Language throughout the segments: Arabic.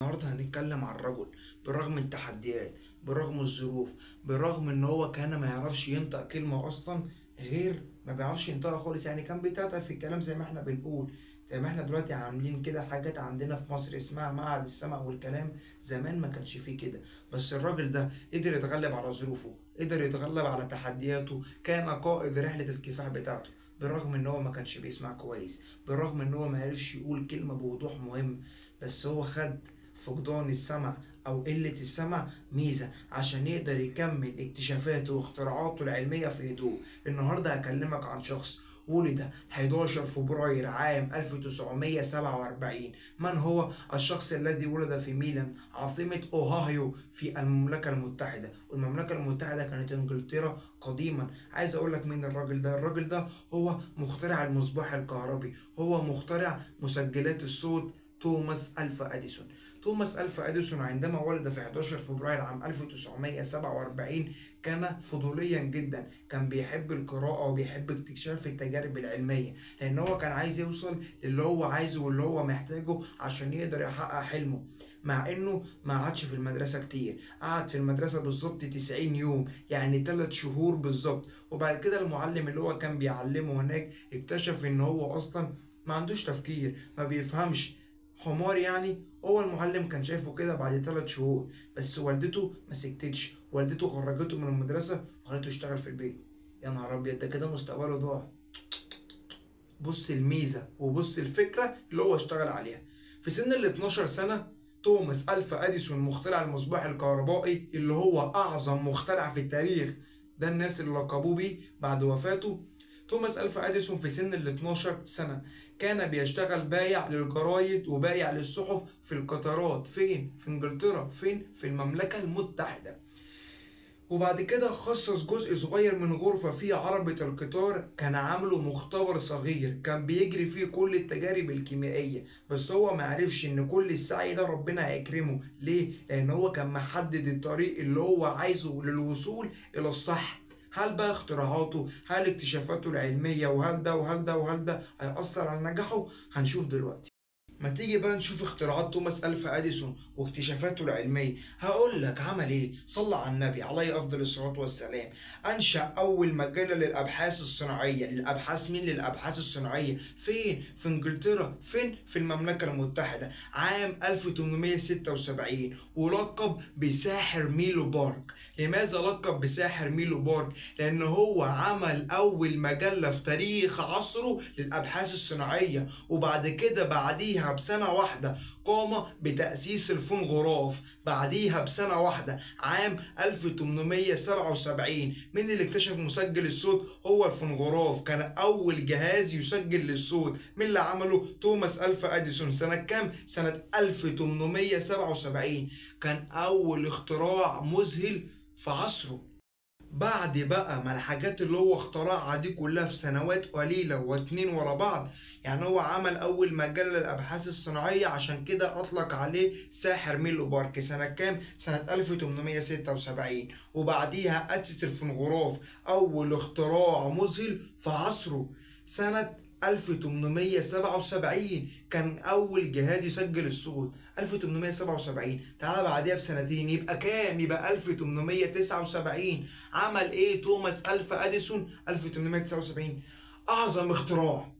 النهارده هنتكلم عن رجل برغم التحديات، برغم الظروف، برغم ان هو كان ما يعرفش ينطق كلمة اصلا، غير ما بيعرفش ينطقها خالص. يعني كان بيتعب في الكلام زي ما احنا بنقول، زي ما احنا دلوقتي عاملين كده حاجات عندنا في مصر اسمها معهد السمع والكلام. زمان ما كانش فيه كده، بس الراجل ده قدر يتغلب على ظروفه، قدر يتغلب على تحدياته، كان قائد رحلة الكفاح بتاعته. بالرغم ان هو ما كانش بيسمع كويس، بالرغم ان هو ما عرفش يقول كلمة بوضوح مهم، بس هو خد فقدان السمع أو قلة السمع ميزة عشان يقدر يكمل اكتشافاته واختراعاته العلمية في هدوء. النهاردة هكلمك عن شخص ولد 11 فبراير عام 1947. من هو الشخص الذي ولد في ميلان عاصمة أوهايو في المملكة المتحدة؟ والمملكة المتحدة كانت إنجلترا قديما. عايز أقول لك مين الراجل ده. الراجل ده هو مخترع المصباح الكهربي، هو مخترع مسجلات الصوت، توماس ألفا أديسون. توماس ألفا أديسون عندما ولد في 11 فبراير عام 1947 كان فضوليا جدا، كان بيحب القراءة وبيحب اكتشاف التجارب العلمية، لأن هو كان عايز يوصل للي هو عايزه واللي هو محتاجه عشان يقدر يحقق حلمه. مع إنه ما قعدش في المدرسة كتير، قعد في المدرسة بالظبط 90 يوم، يعني 3 شهور بالظبط. وبعد كده المعلم اللي هو كان بيعلمه هناك اكتشف إن هو أصلا ما عندوش تفكير، ما بيفهمش، حمار يعني. هو المعلم كان شايفه كده بعد 3 شهور، بس والدته ما سكتتش، والدته خرجته من المدرسة وخلته يشتغل في البيت. يا نهار ابيض، ده كده مستقبله ضاع. بص الميزة وبص الفكرة اللي هو اشتغل عليها. في سن ال 12 سنة توماس ألفا أديسون مخترع المصباح الكهربائي اللي هو أعظم مخترع في التاريخ، ده الناس اللي لقبوه بيه بعد وفاته. توماس ألفا أديسون في سن ال 12 سنة كان بيشتغل بايع للجرايد وبايع للصحف في القطارات. فين؟ في انجلترا. فين؟ في المملكة المتحدة. وبعد كده خصص جزء صغير من غرفة فيه عربة القطار، كان عامله مختبر صغير كان بيجري فيه كل التجارب الكيميائية. بس هو معرفش ان كل السعي ده ربنا هيكرمه. ليه؟ لان هو كان محدد الطريق اللي هو عايزه للوصول الى الصح. هل بقى اختراعاته، هل اكتشافاته العلمية، وهل ده وهل ده وهل ده هيأثر على نجاحه؟ هنشوف دلوقتي. ما تيجي بقى نشوف اختراعات توماس ألفا أديسون واكتشافاته العلمية. هقول لك عمل ايه. صلى على النبي عليه أفضل الصلاة والسلام. أنشأ أول مجلة للأبحاث الصناعية. للأبحاث مين؟ للأبحاث الصناعية. فين؟ في إنجلترا. فين؟ في المملكة المتحدة عام 1876. ولقب بساحر ميلو بارك. لماذا لقب بساحر ميلو بارك؟ لأن هو عمل أول مجلة في تاريخ عصره للأبحاث الصناعية. وبعد كده بعديها بسنة واحدة قام بتأسيس الفونغراف. بعديها بسنة واحدة عام 1877 من اللي اكتشف مسجل الصوت؟ هو الفونغراف. كان أول جهاز يسجل للصوت. من اللي عمله؟ توماس ألفا أديسون. سنة كام؟ سنة 1877. كان أول اختراع مذهل في عصره. بعد بقى ما الحاجات اللي هو اخترعها دي كلها في سنوات قليلة واتنين ورا بعض، يعني هو عمل أول مجلة للأبحاث الصناعية، عشان كده أطلق عليه ساحر ميلو بارك. سنة كام؟ سنة 1876. وبعديها أسس الفونغراف، أول اختراع مذهل في عصره. سنة 1877 كان أول جهاز يسجل الصوت. 1877. تعالى بعديها بسنتين يبقى كام؟ يبقى 1879. عمل إيه توماس ألفا أديسون 1879؟ أعظم اختراع.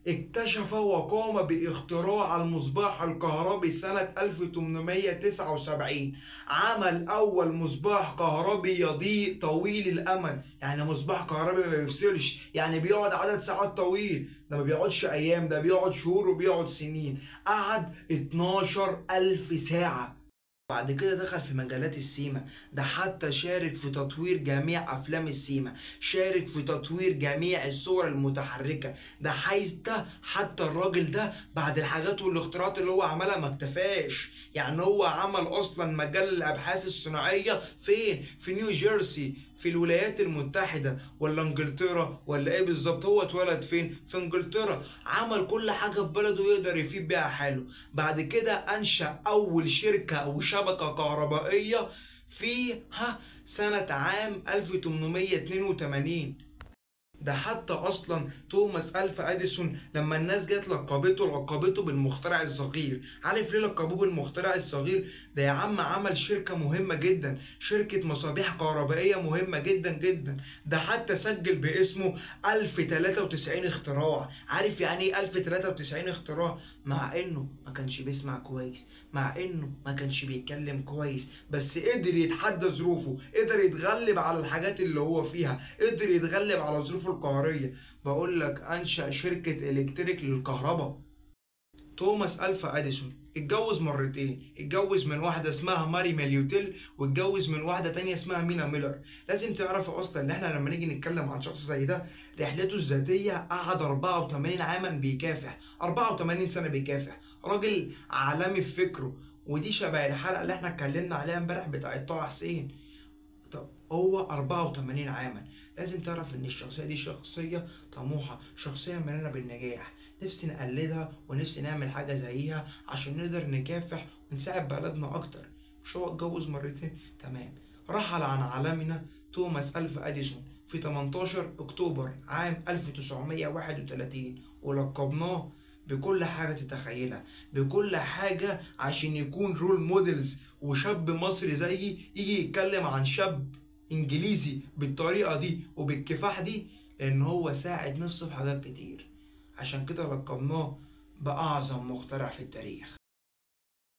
اكتشف وقام باختراع المصباح الكهربي سنة 1879. عمل أول مصباح كهربي يضيء طويل الأمد. يعني مصباح كهربي ما بيفصلش، يعني بيقعد عدد ساعات طويل، ده ما بيقعدش أيام، ده بيقعد شهور وبيقعد سنين. قعد 12,000 ساعة. بعد كده دخل في مجالات السيما. ده حتى شارك في تطوير جميع افلام السيما، شارك في تطوير جميع الصور المتحركة. ده حتى الراجل ده بعد الحاجات والاختراعات اللي هو عملها ما اكتفاش. يعني هو عمل اصلا مجال الابحاث الصناعية فين؟ في نيو جيرسي، في الولايات المتحدة ولا انجلترا ولا ايه بالظبط؟ هو اتولد فين؟ في انجلترا. عمل كل حاجة في بلده يقدر يفيد بيها حاله. بعد كده انشأ اول شركة او شبكة كهربائية فيها سنة عام 1882. ده حتى اصلا توماس الفا اديسون لما الناس جت لقبته بالمخترع الصغير. عارف ليه لقبوه بالمخترع الصغير؟ ده يا عم عمل شركة مهمة جدا، شركة مصابيح كهربائية مهمة جدا جدا. ده حتى سجل باسمه 1093 اختراع. عارف يعني ايه 1093 اختراع؟ مع انه ما كانش بيسمع كويس، مع انه ما كانش بيتكلم كويس، بس قدر يتحدى ظروفه، قدر يتغلب على الحاجات اللي هو فيها، قدر يتغلب على ظروفه القهرية. بقول لك انشأ شركة الكتريك للكهرباء. توماس الفا اديسون اتجوز مرتين، اتجوز من واحدة اسمها ماري مليوتيل، واتجوز من واحدة تانية اسمها مينا ميلر. لازم تعرف اصلا ان احنا لما نيجي نتكلم عن شخص زي ده، رحلته الذاتية قعد 84 عاما بيكافح، 84 سنة بيكافح. راجل عالمي في فكره. ودي شبه الحلقة اللي احنا اتكلمنا عليها امبارح بتاعت طه حسين. طب هو 84 عاما. لازم تعرف ان الشخصية دي شخصية طموحة، شخصية مليانة بالنجاح. نفسي نقلدها ونفسي نعمل حاجة زيها عشان نقدر نكافح ونساعد بلدنا اكتر. مش هو اتجوز مرتين؟ تمام. رحل عن عالمنا توماس ألفا أديسون في 18 أكتوبر عام 1931، ولقبناه بكل حاجة تتخيلها، بكل حاجة، عشان يكون رول موديلز. وشاب مصري زيي يجي يتكلم عن شاب انجليزي بالطريقة دي وبالكفاح دي، لان هو ساعد نفسه في حاجات كتير. عشان كده لقبناه بأعظم مخترع في التاريخ.